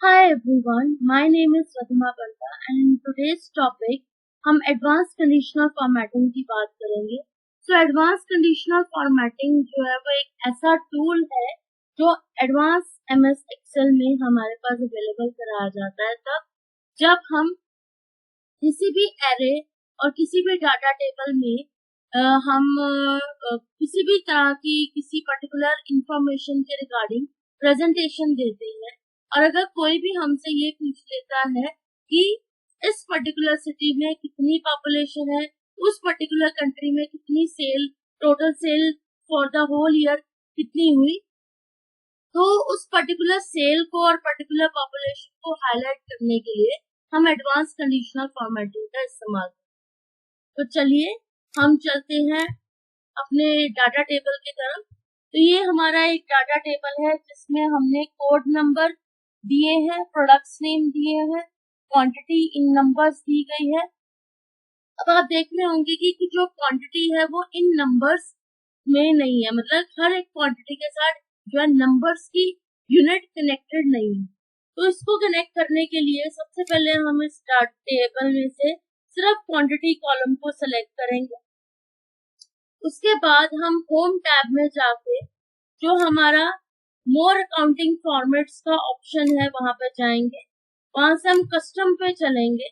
Hi everyone, my name is Radhima Banta and in today's topic हम advance conditional formatting की बात करेंगे। Advance conditional formatting जो है वो एक ऐसा टूल है जो एडवांस एमएस एक्सेल में हमारे पास अवेलेबल कराया जाता है तब जब हम किसी भी एरे और किसी भी डाटा टेबल में हम किसी भी तरह की किसी पर्टिकुलर इंफॉर्मेशन के रिगार्डिंग प्रेजेंटेशन देते हैं और अगर कोई भी हमसे ये पूछ लेता है कि इस पर्टिकुलर सिटी में कितनी पॉपुलेशन है, उस पर्टिकुलर कंट्री में कितनी sale, total sale for the whole year कितनी हुई, तो उस पर्टिकुलर सेल को और पर्टिकुलर पॉपुलेशन को हाईलाइट करने के लिए हम एडवांस कंडीशनल फॉर्मेटिंग का इस्तेमाल करते हैं। तो चलिए हम चलते हैं अपने डाटा टेबल की तरफ। तो ये हमारा एक डाटा टेबल है जिसमें हमने कोड नंबर दिए हैं, प्रोडक्ट्स नेम दिए हैं, क्वांटिटी इन नंबर्स दी गई है। अब आप देख रहे होंगे कि जो क्वांटिटी है वो इन नंबर्स में नहीं है, मतलब हर एक क्वांटिटी के साथ जो है नंबर्स की यूनिट कनेक्टेड नहीं है। तो इसको कनेक्ट करने के लिए सबसे पहले हम इस डाटा टेबल में से सिर्फ क्वांटिटी कॉलम को सिलेक्ट करेंगे। उसके बाद हम होम टैब में जाके जो हमारा मोर अकाउंटिंग फॉर्मेट्स का ऑप्शन है वहां पर जाएंगे। वहां से हम कस्टम पे चलेंगे।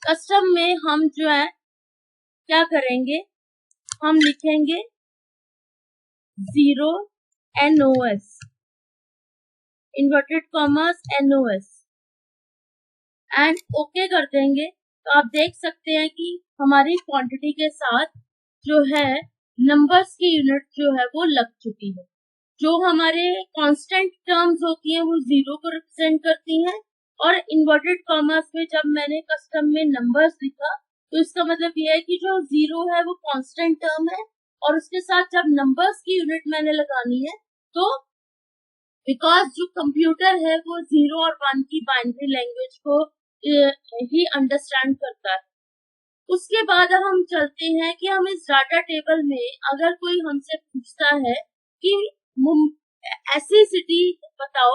कस्टम में हम जो है क्या करेंगे, हम लिखेंगे 0 NOS inverted commas NOS and okay कर देंगे। तो आप देख सकते हैं कि हमारी क्वांटिटी के साथ जो है नंबर्स की यूनिट जो है वो लग चुकी है। जो हमारे कांस्टेंट टर्म्स होती हैं वो 0 को रिप्रेजेंट करती हैं और इन्वर्टेड कॉमर्स में जब मैंने कस्टम में नंबर्स लिखा तो इसका मतलब यह है कि जो 0 है वो कांस्टेंट टर्म है और उसके साथ जब नंबर्स की यूनिट मैंने लगानी है तो बिकॉज जो कंप्यूटर है वो 0 और 1 की बाइनरी लैंग्वेज को ही अंडरस्टैंड करता है। उसके बाद हम चलते हैं कि हम इस डाटा टेबल में अगर कोई हमसे पूछता है कि ऐसी सिटी बताओ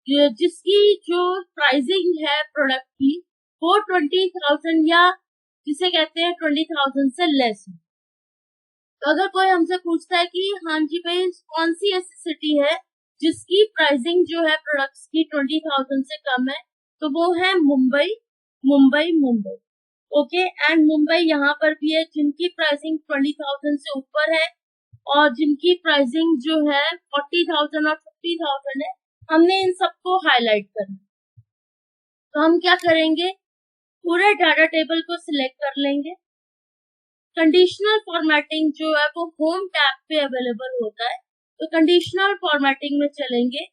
जिसकी जो प्राइसिंग है प्रोडक्ट की वो 20,000 या जिसे कहते हैं 20,000 से लेस है। तो अगर कोई हमसे पूछता है कि हाँ जी भाई कौन सी ऐसी सिटी है जिसकी प्राइसिंग जो है प्रोडक्ट्स की 20,000 से कम है, तो वो है मुंबई। ओके एंड मुंबई यहाँ पर भी है जिनकी प्राइसिंग 20,000 से ऊपर है और जिनकी प्राइसिंग जो है 40,000 और 50,000 है। हमने इन सबको हाईलाइट करना। तो हम क्या करेंगे, पूरे डाटा टेबल को सिलेक्ट कर लेंगे। कंडीशनल फॉर्मेटिंग जो है वो होम टैब पे अवेलेबल होता है। तो कंडीशनल फॉर्मेटिंग में चलेंगे,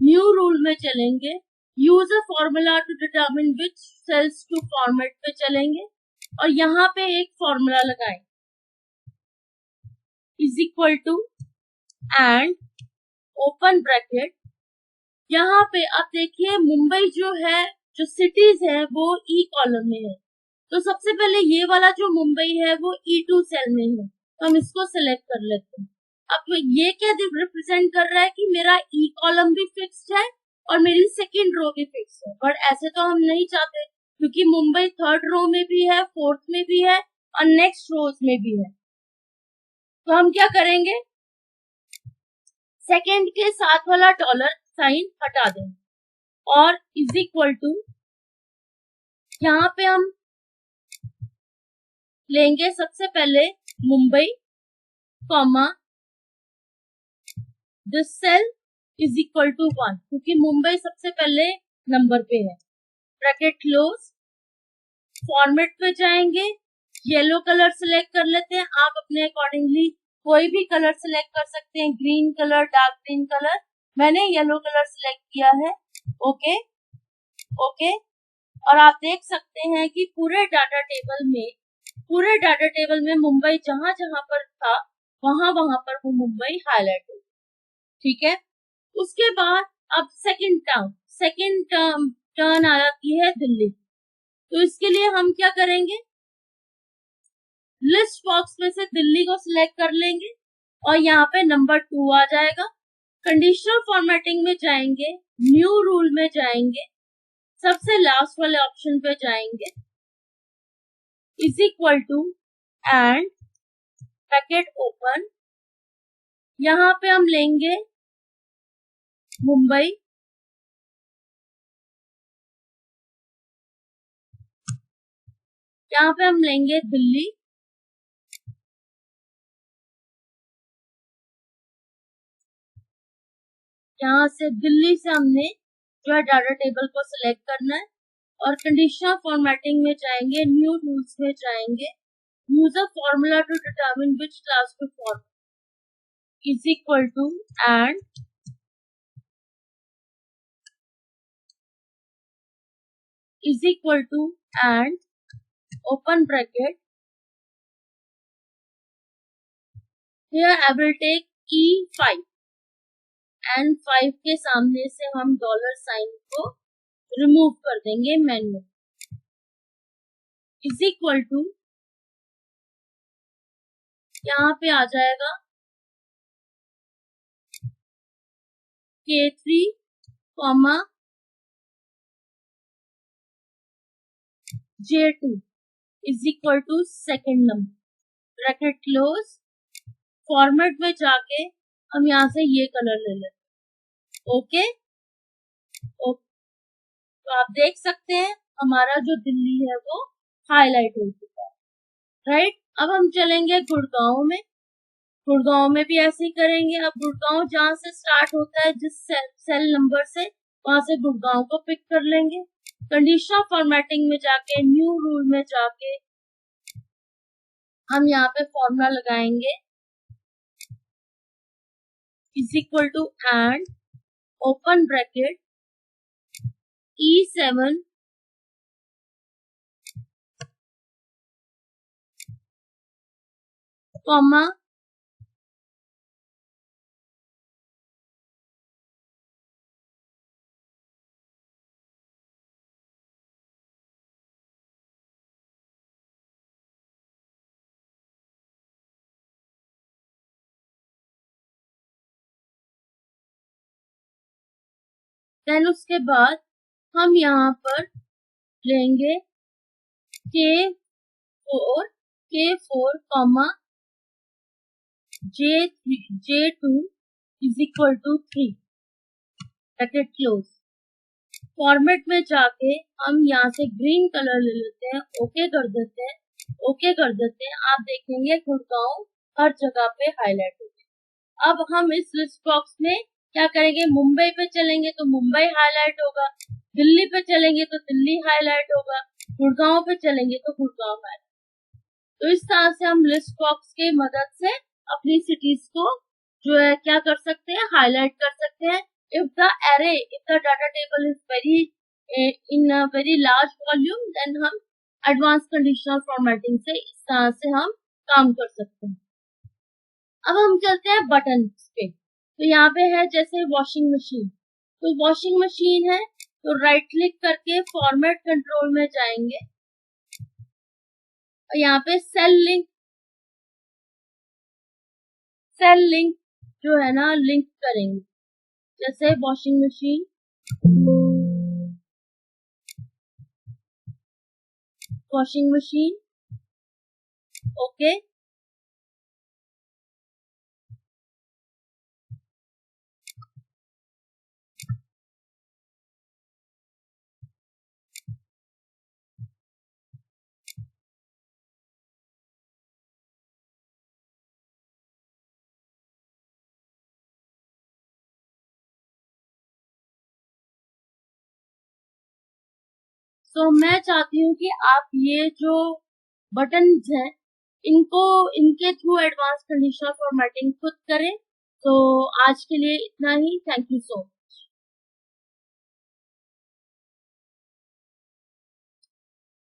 न्यू रूल में चलेंगे, use a formula to determine which cells to format पे चलेंगे और यहाँ पे एक फॉर्मूला लगाएं is equal to and open bracket. यहाँ पे आप देखिए मुंबई जो है, जो सिटीज है वो ई कॉलम में है। तो सबसे पहले ये वाला जो मुंबई है वो E2 सेल में है, तो हम इसको सिलेक्ट कर लेते हैं। अब ये क्या रिप्रेजेंट कर रहा है कि मेरा ई कॉलम भी फिक्स्ड है और मेरी सेकेंड रो भी फिक्स्ड है, बट ऐसे तो हम नहीं चाहते क्योंकि मुंबई थर्ड रो में भी है, फोर्थ में भी है और नेक्स्ट रोज में भी है। तो हम क्या करेंगे, सेकेंड के साथ वाला डॉलर साइन हटा दें और इज इक्वल टू यहाँ पे हम लेंगे सबसे पहले Mumbai comma this cell is equal to 1 क्योंकि मुंबई सबसे पहले नंबर पे है। ब्रैकेट क्लोज, फॉर्मेट पे जाएंगे, येलो कलर सिलेक्ट कर लेते हैं। आप अपने अकॉर्डिंगली कोई भी कलर सिलेक्ट कर सकते हैं, green colour, dark green colour. मैंने येलो कलर सिलेक्ट किया है। ओके और आप देख सकते हैं कि पूरे डाटा टेबल में मुंबई जहां जहां पर था वहां पर वो मुंबई हाईलाइट हो। ठीक है, उसके बाद अब सेकंड टर्न आ जाती है दिल्ली। तो इसके लिए हम क्या करेंगे, लिस्ट बॉक्स में से दिल्ली को सिलेक्ट कर लेंगे और यहाँ पे नंबर 2 आ जाएगा। कंडीशनल फॉर्मेटिंग में जाएंगे, न्यू रूल में जाएंगे, सबसे लास्ट वाले ऑप्शन पे जाएंगे, is equal to and bracket open, यहाँ पे हम लेंगे मुंबई, यहाँ पे हम लेंगे दिल्ली, यहाँ से दिल्ली से हमने जो है डाटा टेबल को सिलेक्ट करना है और कंडीशनल फॉर्मेटिंग में जाएंगे, न्यू रूल्स में जाएंगे, use a formula to determine which class to form is equal to and is equal to and open bracket, here I will take E5 and 5 के सामने से हम डॉलर साइन को remove कर देंगे मैन्युअल, इज इक्वल टू यहाँ पे आ जाएगा K3 comma J2 is equal to second number, bracket close, format में जाके हम यहाँ से ये कलर ले लेते हैं, ओके। तो आप देख सकते हैं हमारा जो दिल्ली है वो हाईलाइट हो चुका है, राइट। अब हम चलेंगे गुड़गांव में, गुड़गांव में भी ऐसे ही करेंगे। अब गुड़गांव जहाँ से स्टार्ट होता है जिस सेल नंबर से, वहां से गुड़गांव को पिक कर लेंगे, कंडीशनल फॉर्मेटिंग में जाके न्यू रूल में जाके हम यहाँ पे फॉर्मूला लगाएंगे, is equal to and open bracket E7 comma then उसके बाद हम यहाँ पर लेंगे K4 comma J2 is equal to 3 bracket close, format में जाके हम यहाँ से ग्रीन कलर ले लेते हैं, ओके कर देते हैं, ओके कर देते हैं। आप देखेंगे गुड़गांव हर जगह पे हाईलाइट हो गया। अब हम इस लिस्ट बॉक्स में क्या करेंगे, मुंबई पे चलेंगे तो मुंबई हाईलाइट होगा, दिल्ली पे चलेंगे तो दिल्ली हाईलाइट होगा, गुड़गांव पे चलेंगे तो गुड़गांव हाईलाइट। तो इस तरह से हम लिस्ट बॉक्स की मदद से अपनी सिटीज को जो है क्या कर सकते हैं, हाईलाइट कर सकते हैं। if the data table is in a very large volume, then हम एडवांस कंडीशनल फॉर्मेटिंग से इस तरह से हम काम कर सकते हैं। अब हम चलते हैं बटन पे, तो यहाँ पे है जैसे वॉशिंग मशीन, तो वॉशिंग मशीन है तो राइट क्लिक करके फॉर्मेट कंट्रोल में जाएंगे और यहाँ पे सेल लिंक जो है ना लिंक करेंगे, जैसे वॉशिंग मशीन, ओके। तो मैं चाहती हूँ कि आप ये जो बटन्स हैं इनके थ्रू एडवांस कंडीशनल फॉर्मेटिंग खुद करें। तो आज के लिए इतना ही, थैंक यू सो मच।